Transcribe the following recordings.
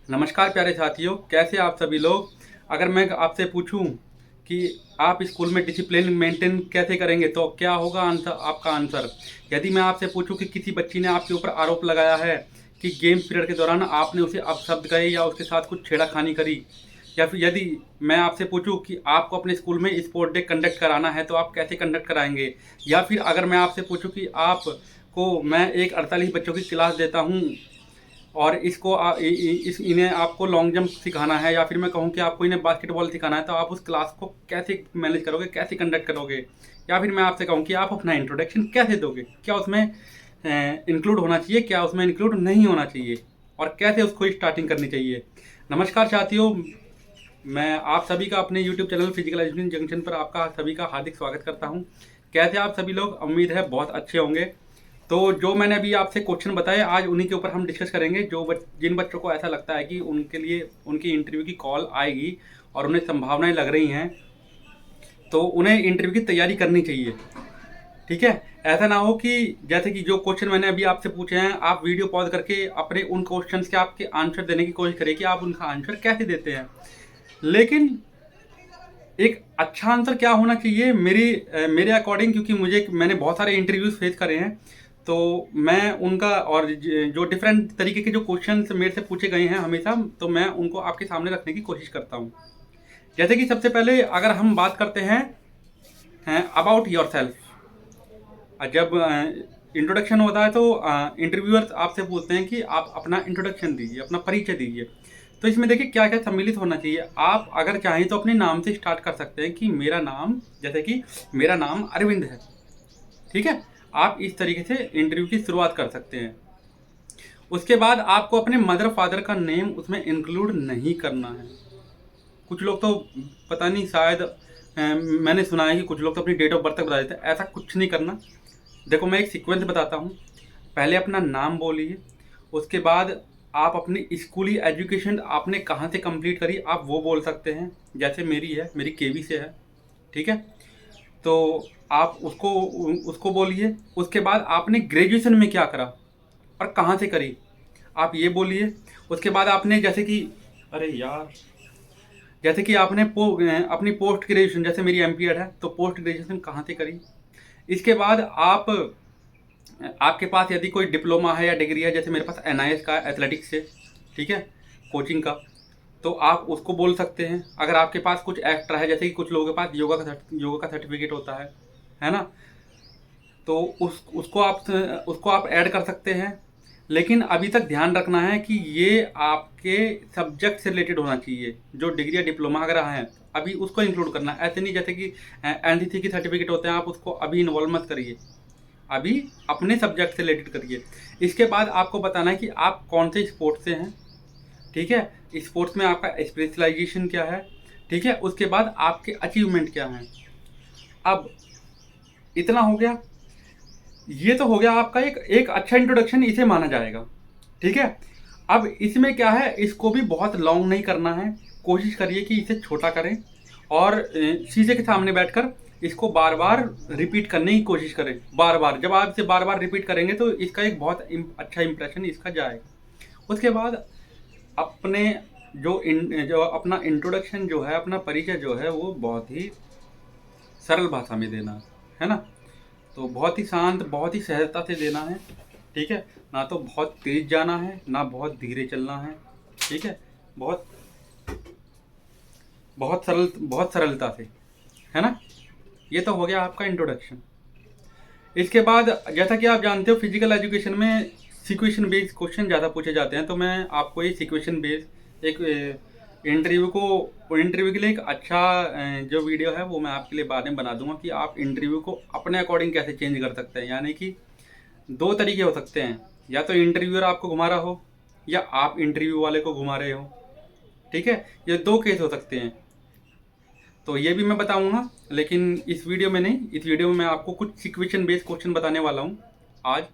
नमस्कार प्यारे साथियों, कैसे आप सभी लोग। अगर मैं आपसे पूछूं कि आप स्कूल में डिसिप्लिन मेंटेन कैसे करेंगे तो क्या होगा आंसर, आपका आंसर। यदि मैं आपसे पूछूं कि किसी बच्ची ने आपके ऊपर आरोप लगाया है कि गेम पीरियड के दौरान आपने उसे अपशब्द कहे या उसके साथ कुछ छेड़खानी करी, या फिर यदि मैं आपसे पूछूं कि आपको अपने स्कूल में स्पोर्ट डे कंडक्ट कराना है तो आप कैसे कंडक्ट कराएंगे, या फिर अगर मैं आपसे पूछूं कि आपको मैं एक 48 बच्चों की क्लास देता हूं और इसको इन्हें आपको लॉन्ग जंप सिखाना है, या फिर मैं कहूँ कि आपको इन्हें बास्केटबॉल सिखाना है, तो आप उस क्लास को कैसे मैनेज करोगे, कैसे कंडक्ट करोगे। या फिर मैं आपसे कहूँ कि आप अपना इंट्रोडक्शन कैसे दोगे, क्या उसमें इंक्लूड होना चाहिए, क्या उसमें इंक्लूड नहीं होना चाहिए, और कैसे उसको स्टार्टिंग करनी चाहिए। नमस्कार साथियों, मैं आप सभी का अपने YouTube channel physical education junction पर आपका सभी का हार्दिक स्वागत करता हूं। कैसे आप सभी लोग, उम्मीद है बहुत अच्छे होंगे। तो जो मैंने अभी आपसे क्वेश्चन बताए, आज उन्हीं के ऊपर हम डिस्कस करेंगे। जिन बच्चों को ऐसा लगता है कि उनके लिए उनकी इंटरव्यू की कॉल आएगी और उन्हें संभावनाएं लग रही हैं, तो उन्हें इंटरव्यू की तैयारी करनी चाहिए। ठीक है, ऐसा ना हो कि जैसे कि जो क्वेश्चन मैंने अभी आपसे पूछे हैं, आप वीडियो पॉज करके अपने उन क्वेश्चंस के आपके आंसर देने की कोशिश करें कि आप उनका आंसर कैसे देते हैं। लेकिन एक अच्छा आंसर क्या होना चाहिए मेरे अकॉर्डिंग, क्योंकि मैंने बहुत सारे इंटरव्यूज फेस करे हैं, तो मैं उनका और जो डिफरेंट तरीके के जो क्वेश्चंस मेरे से पूछे गए हैं हमेशा, तो मैं उनको आपके सामने रखने की कोशिश करता हूँ। जैसे कि सबसे पहले अगर हम बात करते हैं अबाउट योर सेल्फ। जब इंट्रोडक्शन होता है तो इंटरव्यूअर्स आपसे पूछते हैं कि आप अपना इंट्रोडक्शन दीजिए, अपना परिचय दीजिए। तो इसमें देखिए क्या क्या सम्मिलित होना चाहिए। आप अगर चाहें तो अपने नाम से स्टार्ट कर सकते हैं कि मेरा नाम, जैसे कि मेरा नाम अरविंद है। ठीक है, आप इस तरीके से इंटरव्यू की शुरुआत कर सकते हैं। उसके बाद आपको अपने मदर फादर का नेम उसमें इंक्लूड नहीं करना है। कुछ लोग तो पता नहीं, शायद मैंने सुना है कि कुछ लोग तो अपनी डेट ऑफ बर्थ तक बता देते हैं। ऐसा कुछ नहीं करना। देखो, मैं एक सीक्वेंस बताता हूँ। पहले अपना नाम बोलिए, उसके बाद आप अपनी स्कूली एजुकेशन आपने कहाँ से कंप्लीट करी आप वो बोल सकते हैं। जैसे मेरी है, मेरी केवी से है। ठीक है, तो आप उसको उसको बोलिए। उसके बाद आपने ग्रेजुएशन में क्या करा और कहाँ से करी, आप ये बोलिए। उसके बाद आपने जैसे कि, अरे यार, जैसे कि आपने अपनी पोस्ट ग्रेजुएशन, जैसे मेरी एमपीएड है, तो पोस्ट ग्रेजुएशन कहाँ से करी। इसके बाद आपके पास यदि कोई डिप्लोमा है या डिग्री है, जैसे मेरे पास एनआईएस का एथलेटिक्स से, ठीक है, कोचिंग का, तो आप उसको बोल सकते हैं। अगर आपके पास कुछ एक्स्ट्रा है, जैसे कि कुछ लोगों के पास योगा का सर्टिफिकेट होता है ना, तो उसको आप ऐड कर सकते हैं। लेकिन अभी तक ध्यान रखना है कि ये आपके सब्जेक्ट से रिलेटेड होना चाहिए। जो डिग्री या डिप्लोमा अगर है, अभी उसको इंक्लूड करना है। ऐसे नहीं जैसे कि एनसीसी की सर्टिफिकेट होते हैं, आप उसको अभी इन्वॉल्व मत करिए, अभी अपने सब्जेक्ट से रिलेटेड करिए। इसके बाद आपको बताना है कि आप कौन से स्पोर्ट्स से हैं। ठीक है, स्पोर्ट्स में आपका स्पेशलाइजेशन क्या है। ठीक है, उसके बाद आपके अचीवमेंट क्या हैं। अब इतना हो गया, ये तो हो गया आपका एक एक अच्छा इंट्रोडक्शन, इसे माना जाएगा। ठीक है, अब इसमें क्या है, इसको भी बहुत लॉन्ग नहीं करना है। कोशिश करिए कि इसे छोटा करें और शीशे के सामने बैठकर इसको बार बार रिपीट करने की कोशिश करें। बार बार, जब आप इसे बार बार रिपीट करेंगे तो इसका एक बहुत अच्छा इंप्रेशन इसका जाएगा। उसके बाद अपने जो अपना इंट्रोडक्शन जो है, अपना परिचय जो है, वो बहुत ही सरल भाषा में देना है ना। तो बहुत ही शांत, बहुत ही सहजता से देना है। ठीक है, ना तो बहुत तेज जाना है, ना बहुत धीरे चलना है। ठीक है, बहुत बहुत सरलता से, है ना। ये तो हो गया आपका इंट्रोडक्शन। इसके बाद जैसा कि आप जानते हो, फिजिकल एजुकेशन में सिचुएशन बेस्ड क्वेश्चन ज़्यादा पूछे जाते हैं। तो मैं आपको ये सिचुएशन बेस्ड एक इंटरव्यू के लिए एक अच्छा जो वीडियो है वो मैं आपके लिए बाद में बना दूंगा कि आप इंटरव्यू को अपने अकॉर्डिंग कैसे चेंज कर सकते हैं। यानी कि दो तरीके हो सकते हैं, या तो इंटरव्यूअर आपको घुमा रहा हो या आप इंटरव्यू वाले को घुमा रहे हो। ठीक है, ये दो केस हो सकते हैं। तो ये भी मैं बताऊंगा, लेकिन इस वीडियो में नहीं। इस वीडियो में मैं आपको कुछ सिचुएशन बेस्ड क्वेश्चन बताने वाला हूँ आज।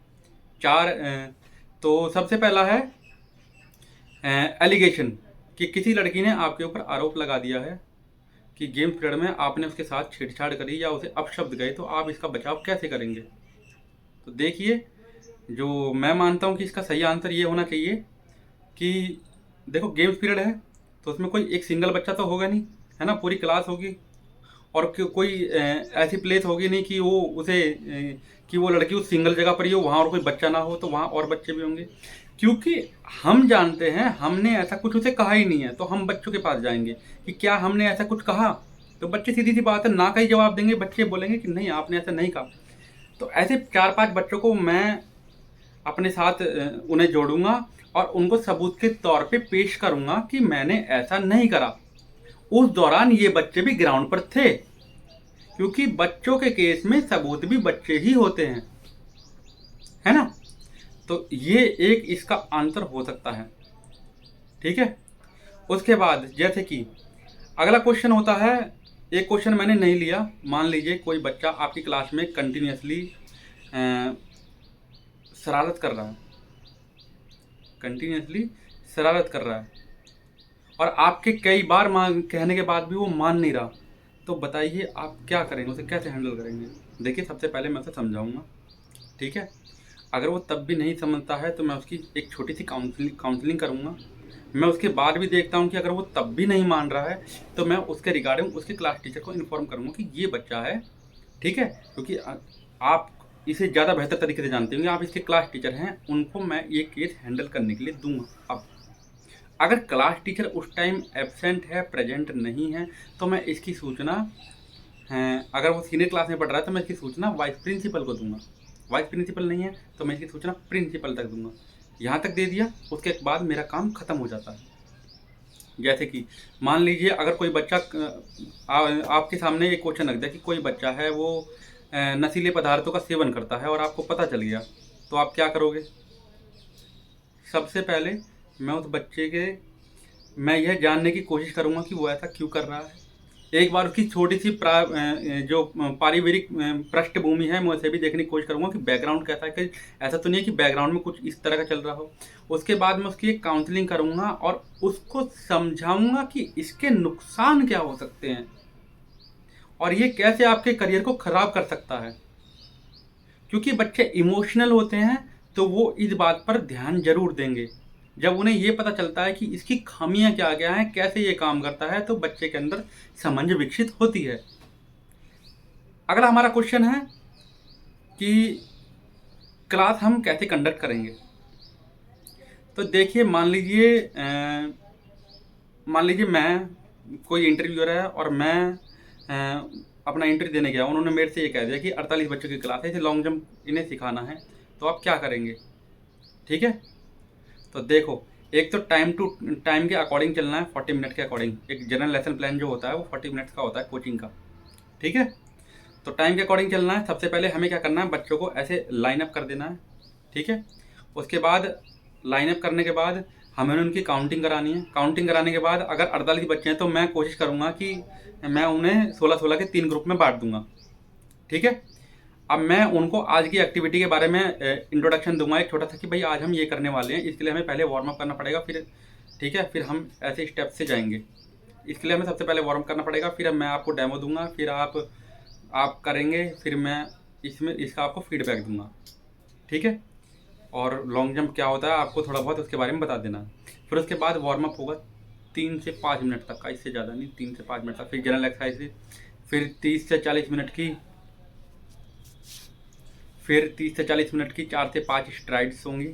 चार तो सबसे पहला है एलिगेशन, कि किसी लड़की ने आपके ऊपर आरोप लगा दिया है कि गेम पीरियड में आपने उसके साथ छेड़छाड़ करी या उसे अपशब्द गए, तो आप इसका बचाव कैसे करेंगे। तो देखिए, जो मैं मानता हूँ कि इसका सही आंसर ये होना चाहिए कि देखो गेम्स पीरियड है तो उसमें कोई एक सिंगल बच्चा तो होगा नहीं, है ना, पूरी क्लास होगी। और कोई ऐसी प्लेस होगी नहीं कि वो उसे कि वो लड़की उस सिंगल जगह पर ही हो, वहाँ और कोई बच्चा ना हो, तो वहाँ और बच्चे भी होंगे। क्योंकि हम जानते हैं हमने ऐसा कुछ उसे कहा ही नहीं है, तो हम बच्चों के पास जाएंगे कि क्या हमने ऐसा कुछ कहा। तो बच्चे सीधी सी बात है ना का ही जवाब देंगे, बच्चे बोलेंगे कि नहीं आपने ऐसा नहीं कहा। तो ऐसे 4-5 बच्चों को मैं अपने साथ उन्हें जोड़ूंगा और उनको सबूत के तौर पे पेश करूंगा कि मैंने ऐसा नहीं करा। उस दौरान ये बच्चे भी ग्राउंड पर थे, क्योंकि बच्चों के केस में सबूत भी बच्चे ही होते हैं, है ना। तो ये एक इसका आंसर हो सकता है, ठीक है। उसके बाद जैसे कि अगला क्वेश्चन होता है, एक क्वेश्चन मैंने नहीं लिया। मान लीजिए कोई बच्चा आपकी क्लास में कंटिन्यूसली शरारत कर रहा है, कंटिन्यूसली शरारत कर रहा है, और आपके कई बार कहने के बाद भी वो मान नहीं रहा, तो बताइए आप क्या करेंगे, उसे कैसे हैंडल करेंगे। देखिए सबसे पहले मैं उसे समझाऊंगा, ठीक है। अगर वो तब भी नहीं समझता है तो मैं उसकी एक छोटी सी काउंसलिंग करूंगा। मैं उसके बाद भी देखता हूं कि अगर वो तब भी नहीं मान रहा है तो मैं उसके रिगार्डिंग उसके क्लास टीचर को इन्फॉर्म करूंगा कि ये बच्चा है, ठीक है। क्योंकि आप इसे ज़्यादा बेहतर तरीके से जानते होंगे, आप इसके क्लास टीचर हैं, उनको मैं ये केस हैंडल करने के लिए दूंगा। अब अगर क्लास टीचर उस टाइम एब्सेंट है, प्रेजेंट नहीं है, तो मैं इसकी सूचना अगर वो सीनियर क्लास में पढ़ रहा है तो मैं इसकी सूचना वाइस प्रिंसिपल को दूंगा। वाइस प्रिंसिपल नहीं है तो मैं इसकी सूचना प्रिंसिपल तक दूंगा। यहाँ तक दे दिया, उसके बाद मेरा काम खत्म हो जाता है। जैसे कि मान लीजिए अगर कोई बच्चा आपके सामने एक क्वेश्चन रख दिया कि कोई बच्चा है वो नशीले पदार्थों का सेवन करता है और आपको पता चल गया, तो आप क्या करोगे। सबसे पहले मैं उस बच्चे के मैं यह जानने की कोशिश करूंगा कि वो ऐसा क्यों कर रहा है। एक बार उसकी छोटी सी जो पारिवारिक पृष्ठभूमि है मैं उसे भी देखने की कोशिश करूंगा कि बैकग्राउंड कैसा है, कि ऐसा तो नहीं है कि बैकग्राउंड में कुछ इस तरह का चल रहा हो। उसके बाद मैं उसकी एक काउंसलिंग करूंगा और उसको समझाऊंगा कि इसके नुकसान क्या हो सकते हैं और ये कैसे आपके करियर को खराब कर सकता है। क्योंकि बच्चे इमोशनल होते हैं तो वो इस बात पर ध्यान जरूर देंगे। जब उन्हें ये पता चलता है कि इसकी खामियां क्या क्या हैं, कैसे ये काम करता है, तो बच्चे के अंदर समझ विकसित होती है। अगला हमारा क्वेश्चन है कि क्लास हम कैसे कंडक्ट करेंगे। तो देखिए मान लीजिए मैं कोई इंटरव्यूअर है और मैं अपना इंटरव्यू देने गया, उन्होंने मेरे से ये कह दिया कि 48 बच्चों की क्लास है, इसे लॉन्ग जंप इन्हें सिखाना है, तो आप क्या करेंगे, ठीक है। तो देखो एक तो टाइम के अकॉर्डिंग चलना है, 40 मिनट के अकॉर्डिंग। एक जनरल लेसन प्लान जो होता है वो 40 मिनट्स का होता है कोचिंग का, ठीक है। तो टाइम के अकॉर्डिंग चलना है। सबसे पहले हमें क्या करना है, बच्चों को ऐसे लाइन अप कर देना है, ठीक है। उसके बाद लाइन अप करने के बाद हमें उनकी काउंटिंग करानी है। काउंटिंग कराने के बाद अगर 48 बच्चे हैं तो मैं कोशिश करूँगा कि मैं उन्हें 16-16 के 3 ग्रुप में बांट दूंगा, ठीक है। अब मैं उनको आज की एक्टिविटी के बारे में इंट्रोडक्शन दूंगा एक छोटा सा कि भाई आज हम ये करने वाले हैं, इसके लिए हमें पहले वार्म अप करना पड़ेगा, फिर ठीक है, फिर हम ऐसे स्टेप से जाएंगे। इसके लिए हमें सबसे पहले वार्म अप करना पड़ेगा, फिर मैं आपको डेमो दूंगा, फिर आप करेंगे, फिर मैं इसका आपको फीडबैक दूंगा, ठीक है। और लॉन्ग जंप क्या होता है आपको थोड़ा बहुत उसके बारे में बता देना। फिर उसके बाद वार्म अप होगा 3 से 5 मिनट तक का, इससे ज़्यादा नहीं, 3 से 5 मिनट तक। फिर जनरल एक्सरसाइज, फिर 30 से 40 मिनट की, फिर 30 से 40 मिनट की 4 से 5 स्ट्राइड्स होंगी,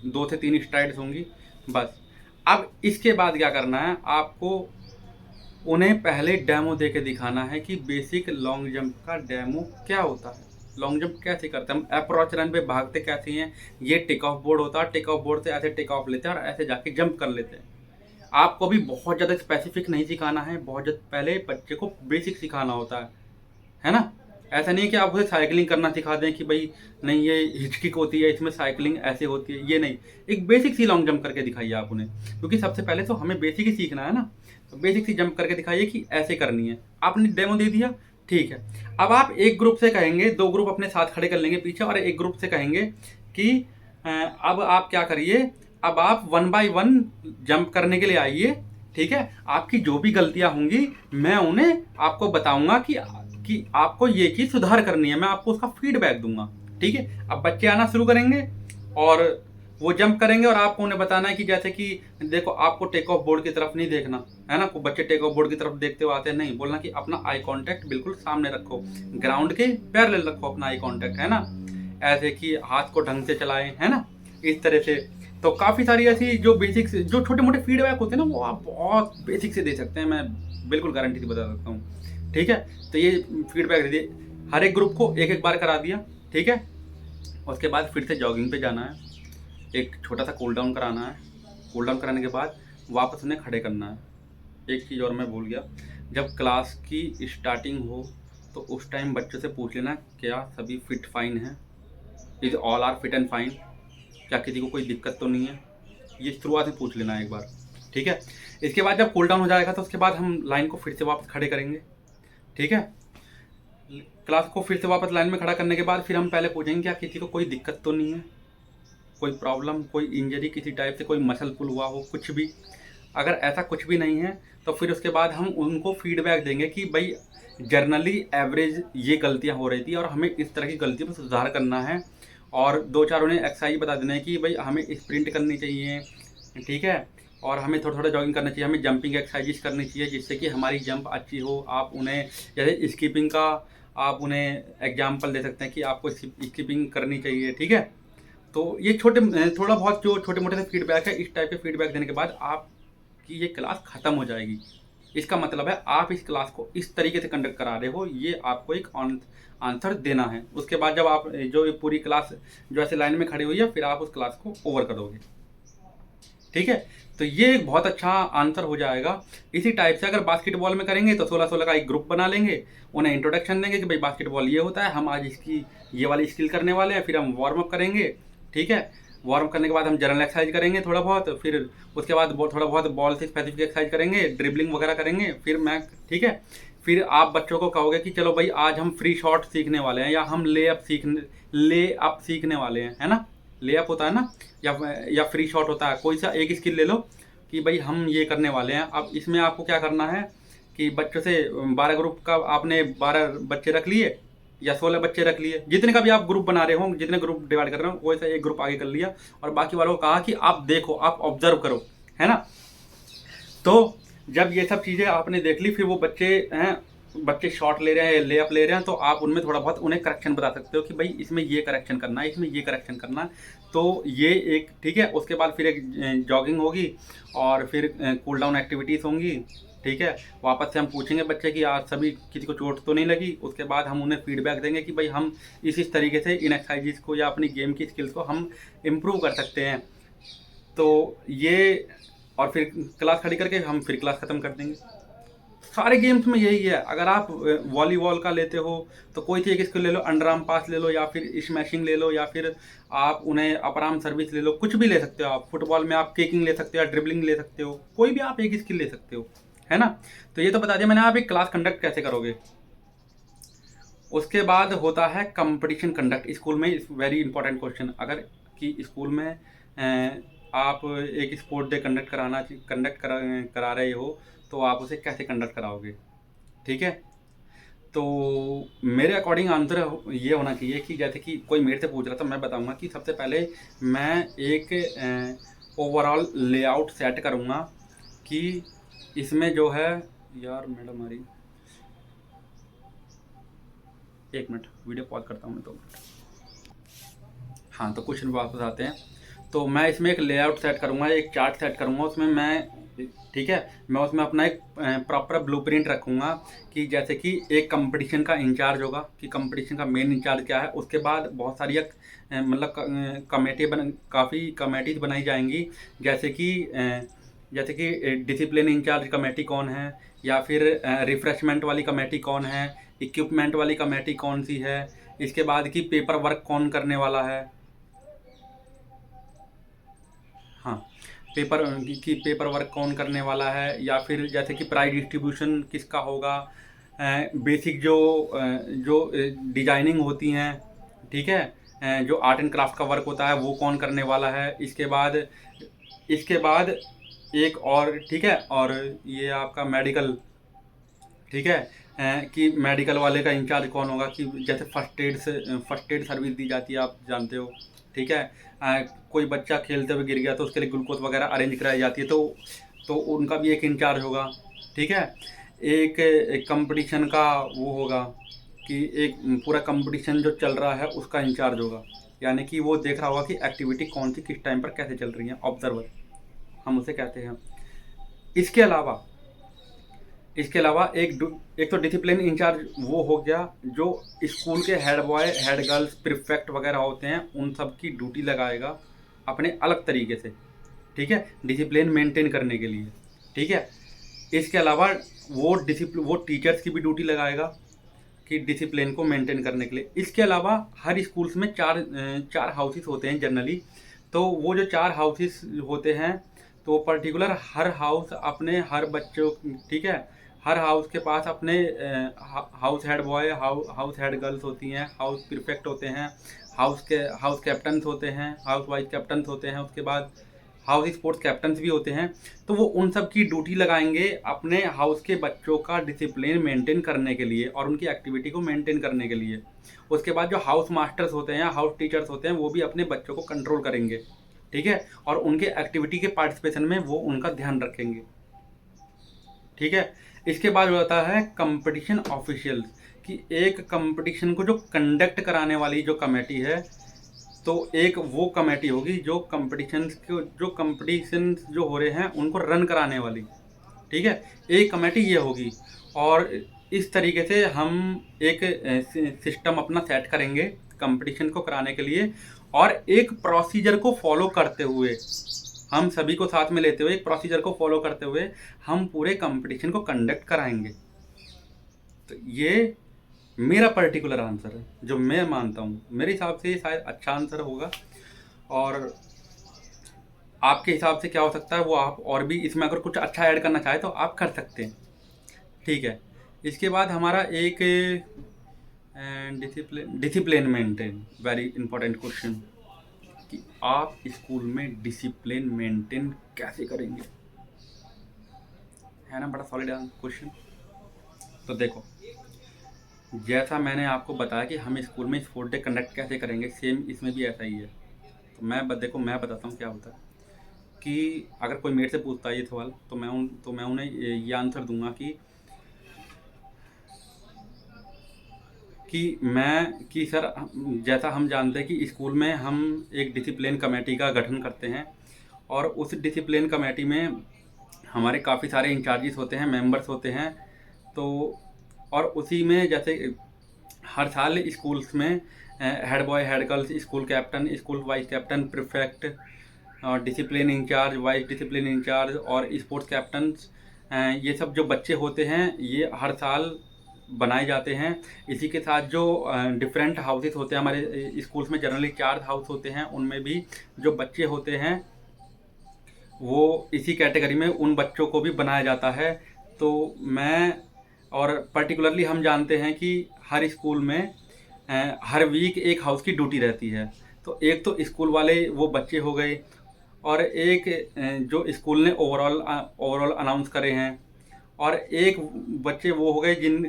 2 से 3 स्ट्राइड्स होंगी बस। अब इसके बाद क्या करना है, आपको उन्हें पहले डेमो दे के दिखाना है कि बेसिक लॉन्ग जंप का डेमो क्या होता है, लॉन्ग जंप कैसे करते हैं, हम अप्रोच रन पे भागते कैसे हैं, ये टेक ऑफ बोर्ड होता है, टेक ऑफ बोर्ड से ऐसे टेक ऑफ लेते हैं और ऐसे जाके जंप कर लेते हैं। आपको भी बहुत ज़्यादा स्पेसिफिक नहीं सिखाना है, बहुत ज़्यादा पहले बच्चे को बेसिक सिखाना होता है ना। ऐसा नहीं है कि आप उसे साइकिलिंग करना सिखा दें कि भाई नहीं ये हिचकिक होती है, इसमें साइकिलिंग ऐसे होती है, ये नहीं। एक बेसिक सी लॉन्ग जंप करके दिखाइए आप उन्हें, क्योंकि सबसे पहले तो हमें बेसिक ही सीखना है ना। तो बेसिक सी जंप करके दिखाइए कि ऐसे करनी है। आपने डेमो दे दिया, ठीक है। अब आप एक ग्रुप से कहेंगे, 2 ग्रुप अपने साथ खड़े कर लेंगे पीछे, और एक ग्रुप से कहेंगे कि अब आप क्या करिए, अब आप 1 बाय 1 जंप करने के लिए आइए, ठीक है। आपकी जो भी गलतियां होंगी मैं उन्हें आपको बताऊंगा कि आपको ये चीज़ सुधार करनी है, मैं आपको उसका फीडबैक दूंगा, ठीक है। अब बच्चे आना शुरू करेंगे और वो जंप करेंगे और आपको उन्हें बताना है कि जैसे कि देखो आपको टेक ऑफ बोर्ड की तरफ नहीं देखना है ना, को बच्चे टेक ऑफ बोर्ड की तरफ देखते हुए आते हैं, नहीं बोलना कि अपना आई कांटेक्ट बिल्कुल सामने रखो, ग्राउंड के पैरेलल रखो अपना आई कांटेक्ट, है ना, ऐसे कि हाथ को ढंग से चलाएं, है ना, इस तरह से। तो काफ़ी सारी ऐसी जो बेसिक्स जो छोटे मोटे फीडबैक होते हैं ना वो आप बहुत बेसिक से दे सकते हैं, मैं बिल्कुल गारंटी से बता सकता हूँ। ठीक है, तो ये फीडबैक दे दिए, हर एक ग्रुप को एक एक बार करा दिया। ठीक है, उसके बाद फिर से जॉगिंग पे जाना है, एक छोटा सा कूल डाउन कराना है, कूल डाउन कराने के बाद वापस उन्हें खड़े करना है। एक चीज़ और मैं भूल गया, जब क्लास की स्टार्टिंग हो तो उस टाइम बच्चों से पूछ लेना क्या सभी फिट फाइन हैं, is all are fit and fine, क्या किसी को कोई दिक्कत तो नहीं है, ये शुरुआत में पूछ लेना है एक बार। ठीक है, इसके बाद जब कूल डाउन हो जाएगा तो उसके बाद हम लाइन को फिर से वापस खड़े करेंगे। ठीक है, क्लास को फिर से वापस लाइन में खड़ा करने के बाद फिर हम पहले पूछेंगे क्या किसी को कोई दिक्कत तो नहीं है, कोई प्रॉब्लम, कोई इंजरी किसी टाइप से, कोई मसल पुल हुआ हो, कुछ भी। अगर ऐसा कुछ भी नहीं है तो फिर उसके बाद हम उनको फीडबैक देंगे कि भाई जर्नली एवरेज ये गलतियां हो रही थी और हमें इस तरह की गलतियों पर सुधार करना है, और 2-4 उन्हें एक्सरसाइज बता देना है कि भाई हमें स्प्रिंट करनी चाहिए। ठीक है, और हमें थोड़ा थोड़ा जॉगिंग करना चाहिए, हमें जंपिंग एक्सरसाइजेस करनी चाहिए जिससे कि हमारी जंप अच्छी हो। आप उन्हें जैसे स्कीपिंग का आप उन्हें एग्जाम्पल दे सकते हैं कि आपको स्कीपिंग करनी चाहिए। ठीक है, तो ये थोड़ा बहुत जो छोटे मोटे से फीडबैक है, इस टाइप के फीडबैक देने के बाद आपकी ये क्लास ख़त्म हो जाएगी। इसका मतलब है आप इस क्लास को इस तरीके से कंडक्ट करा रहे हो, ये आपको एक आंसर देना है। उसके बाद जब आप जो ये पूरी क्लास जो ऐसे लाइन में खड़ी हुई है फिर आप उस क्लास को ओवर करोगे। ठीक है, तो ये एक बहुत अच्छा आंसर हो जाएगा। इसी टाइप से अगर बास्केटबॉल में करेंगे तो 16-16 का एक ग्रुप बना लेंगे, उन्हें इंट्रोडक्शन देंगे कि भाई बास्केटबॉल ये होता है, हम आज इसकी ये वाली स्किल करने वाले हैं, फिर हम वार्म अप करेंगे। ठीक है, वार्म करने के बाद हम जनरल एक्सरसाइज करेंगे थोड़ा बहुत, फिर उसके बाद थोड़ा बहुत बॉल से स्पेसिफिक एक्सरसाइज करेंगे, ड्रिबलिंग वगैरह करेंगे, फिर मैं ठीक है, फिर आप बच्चों को कहोगे कि चलो भाई आज हम फ्री शॉट सीखने वाले हैं, या हम ले अप सीखने वाले हैं, है ना, ले अप होता है ना, या फ्री शॉट होता है, कोई सा एक स्किल ले लो कि भाई हम ये करने वाले हैं। अब इसमें आपको क्या करना है कि बच्चों से 12 ग्रुप का आपने 12 बच्चे रख लिए या 16 बच्चे रख लिए, जितने का भी आप ग्रुप बना रहे हो, जितने ग्रुप डिवाइड कर रहे हो वैसा एक ग्रुप आगे कर लिया, और बाकी वालों को कहा कि आप देखो, आप ऑब्जर्व करो, है ना। तो जब ये सब चीज़ें आपने देख ली, फिर वो बच्चे शॉट ले रहे हैं, ले अप ले रहे हैं, तो आप उनमें थोड़ा बहुत उन्हें करेक्शन बता सकते हो कि भाई इसमें ये करेक्शन करना है, इसमें ये करेक्शन करना है। तो ये एक ठीक है, उसके बाद फिर एक जॉगिंग होगी और फिर कूल डाउन एक्टिविटीज़ होंगी। ठीक है, वापस से हम पूछेंगे बच्चे कि आज सभी किसी को चोट तो नहीं लगी। उसके बाद हम उन्हें फीडबैक देंगे कि भाई हम इस तरीके से इन एक्सरसाइजेज को या अपनी गेम की स्किल्स को हम इम्प्रूव कर सकते हैं। तो ये, और फिर क्लास खड़ी करके हम फिर क्लास ख़त्म कर देंगे। सारे गेम्स में यही है। अगर आप वॉलीबॉल का लेते हो तो कोई सी एक स्किल ले लो, अंडर आर्म पास ले लो, या फिर स्मैशिंग ले लो, या फिर आप उन्हें अपर आर्म सर्विस ले लो, कुछ भी ले सकते हो आप। फुटबॉल में आप किकिंग ले सकते हो या ड्रिबलिंग ले सकते हो, कोई भी आप एक स्किल ले सकते हो, है ना। तो ये तो बता दिया मैंने, आप एक क्लास कंडक्ट कैसे करोगे। उसके बाद होता है कंपटीशन कंडक्ट स्कूल में। वेरी इंपॉर्टेंट क्वेश्चन, अगर कि स्कूल में आप एक स्पोर्ट डे करा रहे हो तो आप उसे कैसे कंडक्ट कराओगे। ठीक है, तो मेरे अकॉर्डिंग आंसर ये होना चाहिए कि जैसे कि कोई मेरे से पूछ रहा था, मैं बताऊंगा कि सबसे पहले मैं एक ओवरऑल लेआउट सेट करूंगा कि इसमें जो है, यार मैडम हमारी, एक मिनट वीडियो पॉज करता हूँ मैं 2 मिनट। हाँ, तो क्वेश्चन वापस आते हैं। तो मैं इसमें एक लेआउट सेट करूँगा, एक चार्ट सेट करूँगा, उसमें मैं ठीक है, मैं उसमें अपना एक प्रॉपर ब्लूप्रिंट रखूँगा कि जैसे कि एक कंपटीशन का इंचार्ज होगा कि कंपटीशन का मेन इंचार्ज क्या है। उसके बाद बहुत सारी मतलब काफ़ी कमेटीज बनाई जाएंगी, जैसे कि डिसिप्लिन इंचार्ज कमेटी कौन है, या फिर रिफ्रेशमेंट वाली कमेटी कौन है, इक्विपमेंट वाली कमेटी कौन सी है, इसके बाद की पेपर वर्क कौन करने वाला है। हाँ, पेपर वर्क कौन करने वाला है, या फिर जैसे कि प्राइज डिस्ट्रीब्यूशन किसका होगा, बेसिक जो डिजाइनिंग होती हैं, ठीक है, जो आर्ट एंड क्राफ्ट का वर्क होता है वो कौन करने वाला है। इसके बाद एक और ठीक है, और ये आपका मेडिकल, ठीक है, कि मेडिकल वाले का इंचार्ज कौन होगा, कि जैसे फर्स्ट एड सर्विस दी जाती है, आप जानते हो। ठीक है, कोई बच्चा खेलते हुए गिर गया तो उसके लिए ग्लूकोज वगैरह अरेंज कराई जाती है, तो उनका भी एक इंचार्ज होगा। ठीक है, एक कंपटीशन का वो होगा कि एक पूरा कंपटीशन जो चल रहा है उसका इंचार्ज होगा, यानी कि वो देख रहा होगा कि एक्टिविटी कौन सी किस टाइम पर कैसे चल रही है, ऑब्जर्वर हम उसे कहते हैं। इसके अलावा एक तो डिसिप्लिन इंचार्ज वो हो गया जो स्कूल के head boy, head girls, prefect वगैरह होते हैं, उन सब की ड्यूटी लगाएगा अपने अलग तरीके से। ठीक है, डिसिप्लिन मेंटेन करने के लिए। ठीक है, इसके अलावा वो टीचर्स की भी ड्यूटी लगाएगा कि डिसिप्लिन को मेंटेन करने के लिए। इसके अलावा हर स्कूल्स में चार हाउसेस होते हैं जनरली, तो वो जो 4 हाउसेस होते हैं तो पर्टिकुलर हर हाउस अपने हर बच्चों, ठीक है, हर हाउस के पास अपने house head boy, house head girls होती हैं, हाउस प्रीफेक्ट होते हैं, हाउस कैप्टन्स होते हैं, हाउस वाइस कैप्टन्स होते हैं, उसके बाद हाउस स्पोर्ट्स कैप्टन्स भी होते हैं। तो वो उन सब की ड्यूटी लगाएंगे अपने हाउस के बच्चों का डिसिप्लिन मेंटेन करने के लिए और उनकी एक्टिविटी को मेंटेन करने के लिए। उसके बाद जो हाउस मास्टर्स होते हैं, हाउस टीचर्स होते हैं, वो भी अपने बच्चों को कंट्रोल करेंगे। ठीक है, और उनके एक्टिविटी के पार्टिसिपेशन में वो उनका ध्यान रखेंगे। ठीक है, इसके बाद हो जाता है कंपटीशन ऑफिशियल्स, कि एक कंपटीशन को जो कंडक्ट कराने वाली जो कमेटी है, तो एक वो कमेटी होगी जो कंपटीशन जो हो रहे हैं उनको रन कराने वाली। ठीक है, एक कमेटी ये होगी, और इस तरीके से हम एक सिस्टम अपना सेट करेंगे कंपटीशन को कराने के लिए, और एक प्रोसीजर को फॉलो करते हुए, हम सभी को साथ में लेते हुए, एक प्रोसीजर को फॉलो करते हुए हम पूरे कंपटीशन को कंडक्ट कराएंगे। तो ये मेरा पर्टिकुलर आंसर है जो मैं मानता हूँ। मेरे हिसाब से ये शायद अच्छा आंसर होगा, और आपके हिसाब से क्या हो सकता है वो आप और भी इसमें अगर कुछ अच्छा ऐड करना चाहे तो आप कर सकते हैं। ठीक है, इसके बाद हमारा एक discipline maintain, very important question, कि आप स्कूल में डिसिप्लिन मेंटेन कैसे करेंगे, है ना, बड़ा सॉलिड क्वेश्चन। तो देखो, जैसा मैंने आपको बताया कि हम स्कूल में स्पोर्ट डे कंडक्ट कैसे करेंगे, सेम इसमें भी ऐसा ही है। तो मैं बताता हूँ क्या होता है, कि अगर कोई मेरे से पूछता है ये सवाल, तो मैं उन्हें ये आंसर दूंगा कि सर, जैसा हम जानते हैं कि स्कूल में हम एक डिसिप्लिन कमेटी का गठन करते हैं, और उस डिसिप्लिन कमेटी में हमारे काफ़ी सारे इंचार्जेस होते हैं, मेंबर्स होते हैं। तो और उसी में जैसे हर साल स्कूल्स में head boy, head girls, school captain, school vice captain, prefect, discipline incharge, vice discipline incharge और स्पोर्ट्स कैप्टन्स, ये सब जो बच्चे होते हैं ये हर साल बनाए जाते हैं। इसी के साथ जो डिफरेंट हाउसेस होते हैं हमारे स्कूल्स में, जनरली 4 हाउस होते हैं, उनमें भी जो बच्चे होते हैं वो इसी कैटेगरी में उन बच्चों को भी बनाया जाता है। तो मैं और पर्टिकुलरली हम जानते हैं कि हर स्कूल में हर वीक एक हाउस की ड्यूटी रहती है। तो एक तो स्कूल वाले वो बच्चे हो गए, और एक जो स्कूल ने ओवरऑल अनाउंस करे हैं, और एक बच्चे वो हो गए जिन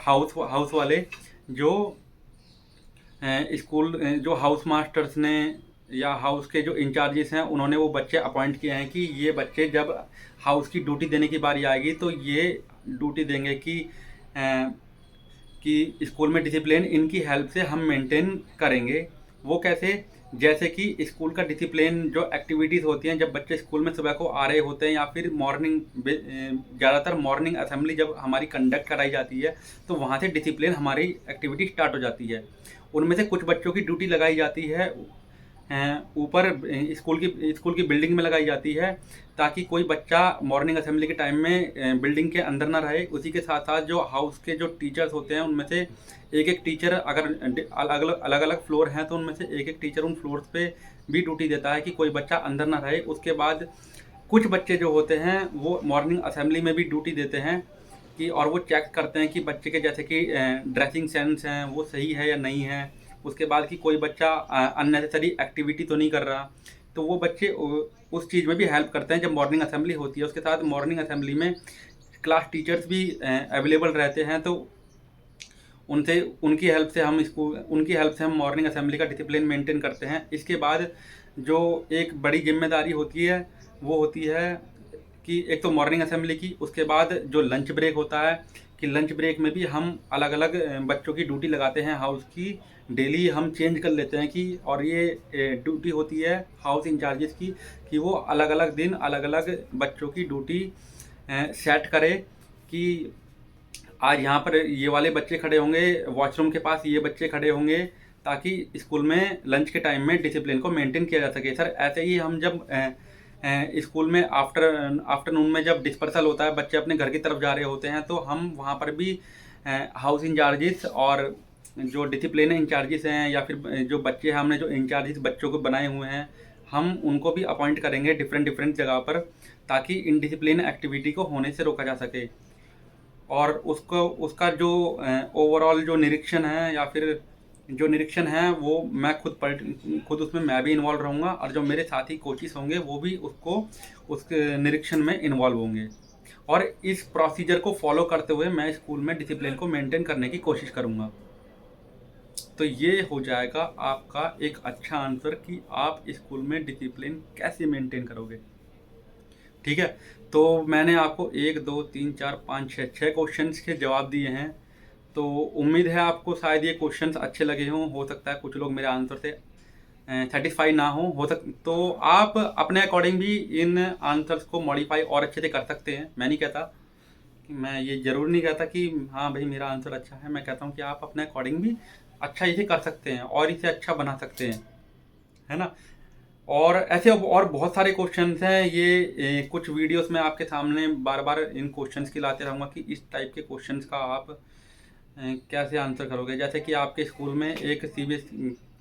हाउस वाले जो जो हाउस मास्टर्स ने या हाउस के जो इंचार्जेस हैं उन्होंने वो बच्चे अपॉइंट किए हैं कि ये बच्चे जब हाउस की ड्यूटी देने की बारी आएगी तो ये ड्यूटी देंगे कि स्कूल में डिसिप्लिन इनकी हेल्प से हम मेंटेन करेंगे। वो कैसे, जैसे कि स्कूल का डिसिप्लिन जो एक्टिविटीज़ होती हैं, जब बच्चे स्कूल में सुबह को आ रहे होते हैं, या फिर ज़्यादातर मॉर्निंग असेंबली जब हमारी कंडक्ट कराई जाती है, तो वहाँ से डिसिप्लिन हमारी एक्टिविटी स्टार्ट हो जाती है। उनमें से कुछ बच्चों की ड्यूटी लगाई जाती है ऊपर स्कूल की बिल्डिंग में लगाई जाती है, ताकि कोई बच्चा मॉर्निंग असेंबली के टाइम में बिल्डिंग के अंदर ना रहे। उसी के साथ साथ जो हाउस के जो टीचर्स होते हैं उनमें से एक टीचर, अगर अलग अलग फ्लोर हैं तो उनमें से एक टीचर उन फ्लोर्स पे भी ड्यूटी देता है कि कोई बच्चा अंदर ना रहे। उसके बाद कुछ बच्चे जो होते हैं वो मॉर्निंग असेंबली में भी ड्यूटी देते हैं कि, और वो चेक करते हैं कि बच्चे के जैसे कि ड्रेसिंग सेंस हैं वो सही है या नहीं है। उसके बाद कि कोई बच्चा अननेसेसरी एक्टिविटी तो नहीं कर रहा, तो वो बच्चे उस चीज़ में भी हेल्प करते हैं जब मॉर्निंग असेंबली होती है। उसके साथ मॉर्निंग असेंबली में क्लास टीचर्स भी अवेलेबल रहते हैं, तो उनसे उनकी हेल्प से हम मॉर्निंग असेंबली का डिसिप्लिन मेंटेन करते हैं। इसके बाद जो एक बड़ी जिम्मेदारी होती है वो होती है कि एक तो मॉर्निंग असेंबली की, उसके बाद जो लंच ब्रेक होता है कि लंच ब्रेक में भी हम अलग अलग बच्चों की ड्यूटी लगाते हैं हाउस की, डेली हम चेंज कर लेते हैं कि, और ये ड्यूटी होती है हाउस इंचार्जेस की कि वो अलग अलग दिन अलग अलग बच्चों की ड्यूटी सेट करे कि आज यहाँ पर ये वाले बच्चे खड़े होंगे, वॉशरूम के पास ये बच्चे खड़े होंगे, ताकि स्कूल में लंच के टाइम में डिसिप्लिन को मेंटेन किया जा सके। सर ऐसे ही हम जब स्कूल में आफ्टरनून में जब डिस्पर्सल होता है, बच्चे अपने घर की तरफ जा रहे होते हैं, तो हम वहाँ पर भी हाउस इंचार्जेस और जो डिसिप्लिन इंचार्जेस हैं या फिर जो बच्चे हैं, हमने जो इंचार्जेस बच्चों को बनाए हुए हैं, हम उनको भी अपॉइंट करेंगे डिफरेंट डिफरेंट जगह पर, ताकि इनडिसिप्लिन एक्टिविटी को होने से रोका जा सके। और उसका जो ओवरऑल जो निरीक्षण है या फिर जो निरीक्षण है वो मैं खुद उसमें मैं भी इन्वॉल्व रहूँगा, और जो मेरे साथी कोचिस होंगे वो भी उस निरीक्षण में इन्वॉल्व होंगे। और इस प्रोसीजर को फॉलो करते हुए मैं स्कूल में डिसिप्लिन को मेंटेन करने की कोशिश करूँगा। तो ये हो जाएगा आपका एक अच्छा आंसर कि आप स्कूल में डिसिप्लिन कैसे मेंटेन करोगे। ठीक है, तो मैंने आपको 1 2 3 4 5 6 क्वेश्चंस के जवाब दिए हैं। तो उम्मीद है आपको शायद ये क्वेश्चंस अच्छे लगे हों। हो सकता है कुछ लोग मेरे आंसर से सेटिस्फाई ना हो तो आप अपने अकॉर्डिंग भी इन आंसर्स को मॉडिफाई और अच्छे से कर सकते हैं। मैं नहीं कहता कि, मैं ये ज़रूर नहीं कहता कि हाँ भाई मेरा आंसर अच्छा है। मैं कहता हूँ कि आप अपने अकॉर्डिंग भी अच्छा इसे कर सकते हैं और इसे अच्छा बना सकते हैं, है ना। और ऐसे और बहुत सारे क्वेश्चंस हैं। ये कुछ वीडियोस में आपके सामने बार बार इन क्वेश्चंस की लाते रहूँगा कि इस टाइप के क्वेश्चंस का आप कैसे आंसर करोगे। जैसे कि आपके स्कूल में एक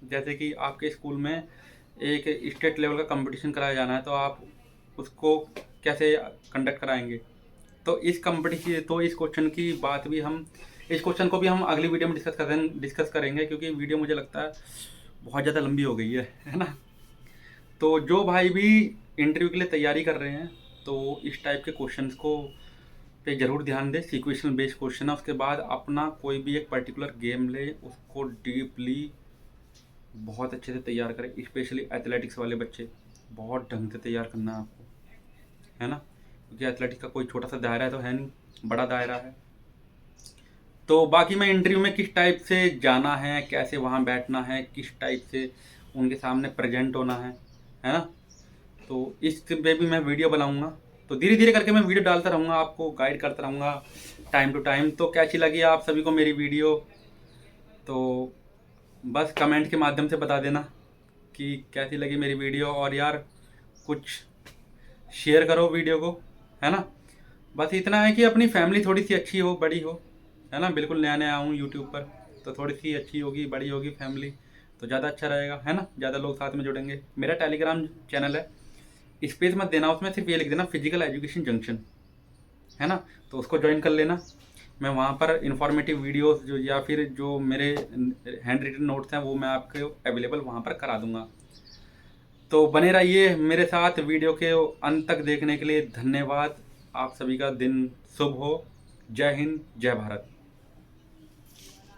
जैसे कि आपके स्कूल में एक स्टेट लेवल का कंपटीशन कराया जाना है, तो आप उसको कैसे कंडक्ट कराएंगे। तो इस क्वेश्चन की बात भी इस क्वेश्चन को भी हम अगली वीडियो में डिस्कस करेंगे, क्योंकि वीडियो मुझे लगता है बहुत ज़्यादा लंबी हो गई है ना। तो जो भाई भी इंटरव्यू के लिए तैयारी कर रहे हैं, तो इस टाइप के क्वेश्चंस को पे ज़रूर ध्यान दें। सिचुएशनल बेस्ड क्वेश्चन है। उसके बाद अपना कोई भी एक पर्टिकुलर गेम ले, उसको डीपली बहुत अच्छे से तैयार करें। स्पेशली एथलेटिक्स वाले बच्चे, बहुत ढंग से तैयार करना है आपको, है ना, क्योंकि एथलेटिक्स का कोई छोटा सा दायरा तो है नहीं, बड़ा दायरा है। तो बाकी मैं इंटरव्यू में किस टाइप से जाना है, कैसे वहाँ बैठना है, किस टाइप से उनके सामने प्रेजेंट होना है ना, तो इस पे भी मैं वीडियो बनाऊंगा। तो धीरे धीरे करके मैं वीडियो डालता रहूँगा, आपको गाइड करता रहूँगा टाइम टू टाइम। तो कैसी लगी आप सभी को मेरी वीडियो, तो बस कमेंट के माध्यम से बता देना कि कैसी लगी मेरी वीडियो। और यार कुछ शेयर करो वीडियो को, है ना। बस इतना है कि अपनी फैमिली थोड़ी सी अच्छी हो, बड़ी हो, है ना। बिल्कुल नया नया आऊँ यूट्यूब पर, तो थोड़ी सी अच्छी होगी, बड़ी होगी फैमिली, तो ज़्यादा अच्छा रहेगा, है ना। ज़्यादा लोग साथ में जुड़ेंगे। मेरा टेलीग्राम चैनल है, स्पेस मत देना, उसमें सिर्फ ये लिख देना फिजिकल एजुकेशन जंक्शन, है ना। तो उसको ज्वाइन कर लेना। मैं वहाँ पर इन्फॉर्मेटिव वीडियोस जो या फिर जो मेरे हैंड रिटन नोट्स हैं वो मैं आपको अवेलेबल वहाँ पर करा दूँगा। तो बने रहिए मेरे साथ। वीडियो के अंत तक देखने के लिए धन्यवाद। आप सभी का दिन शुभ हो। जय हिंद, जय भारत।